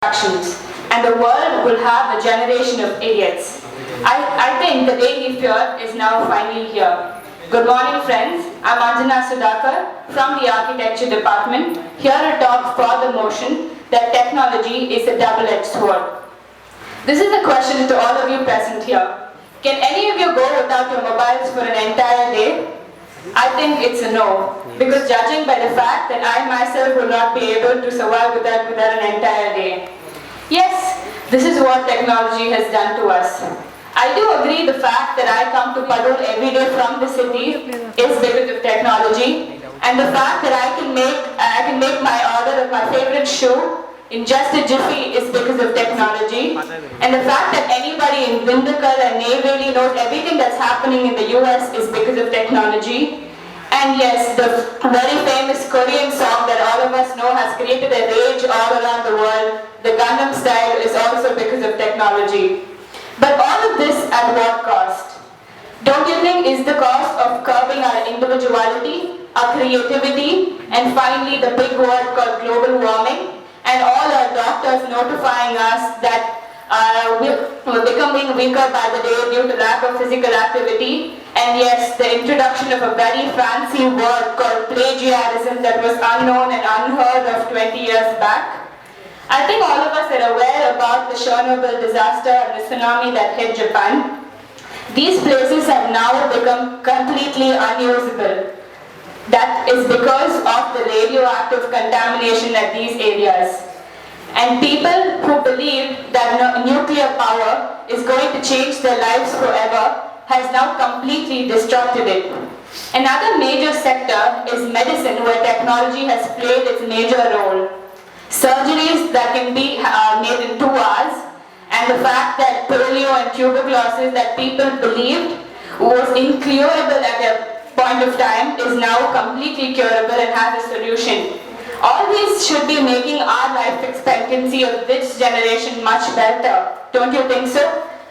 actions, and the world will have a generation of idiots. I think the day we feared is now finally here. Good morning, friends. I'm Anjana Sudhakar from the Architecture Department, here to talk for the motion that technology is a double-edged sword. This is a question to all of you present here. Can any of you go without your mobiles for an entire day? I think it's a no, because judging by the fact that I myself will not be able to survive without an entire day. Yes, this is what technology has done to us. I do agree the fact that I come to Padur every day from the city is because of technology, and the fact that I can make my order of my favorite shoe in just a jiffy is because of technology, and the fact that anybody in Vindakal and Neyveli knows everything that's happening in the US is because of technology. And yes, the very famous Korean song that all of us know has created a rage all around the world, the Gangnam Style, is also because of technology. But all of this at what cost? Don't you think is the cost of curbing our individuality, our creativity, and finally the big word called global warming? And all our doctors notifying us that we're becoming weaker by the day due to lack of physical activity. And yes, the introduction of a very fancy word called plagiarism that was unknown and unheard of 20 years back. I think all of us are aware about the Chernobyl disaster and the tsunami that hit Japan. These places have now become completely unusable. That is because of the radioactive contamination at these areas. And people who believed that nuclear power is going to change their lives forever has now completely disrupted it. Another major sector is medicine, where technology has played its major role. Surgeries that can be made in 2 hours, and the fact that polio and tuberculosis that people believed was incurable at a point of time is now completely curable and has a solution. All these should be making our life expectancy of this generation much better, don't you think so?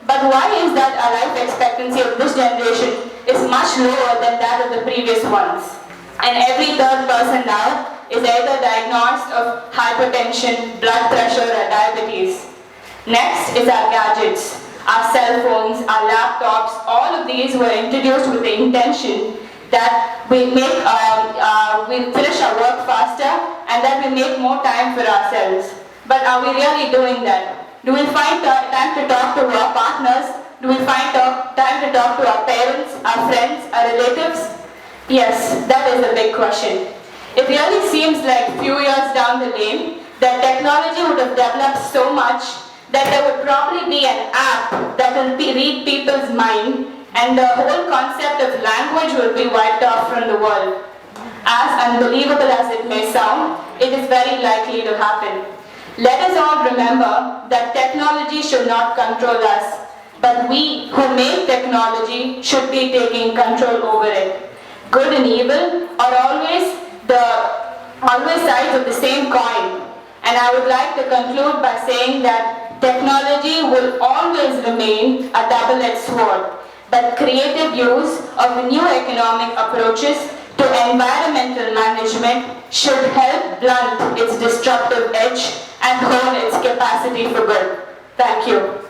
But why is that our life expectancy of this generation is much lower than that of the previous ones? And every third person now is either diagnosed of hypertension, blood pressure, or diabetes. Next is our gadgets, our cell phones, our laptops. All of these were introduced with the intention that we finish our work faster and that we make more time for ourselves. But are we really doing that? Do we find time to talk to our partners? Do we find time to talk to our parents, our friends, our relatives? Yes, that is a big question. It really seems like few years down the lane that technology would have developed so much that there would probably be an app that will read people's mind, and the whole concept of language will be wiped off from the world. As unbelievable as it may sound, it is very likely to happen. Let us all remember that technology should not control us, but we who make technology should be taking control over it. Good and evil are always sides of the same coin. And I would like to conclude by saying that technology will always remain a double-edged sword. But creative use of new economic approaches to environmental management should help blunt its destructive edge and hone its capacity for good. Thank you.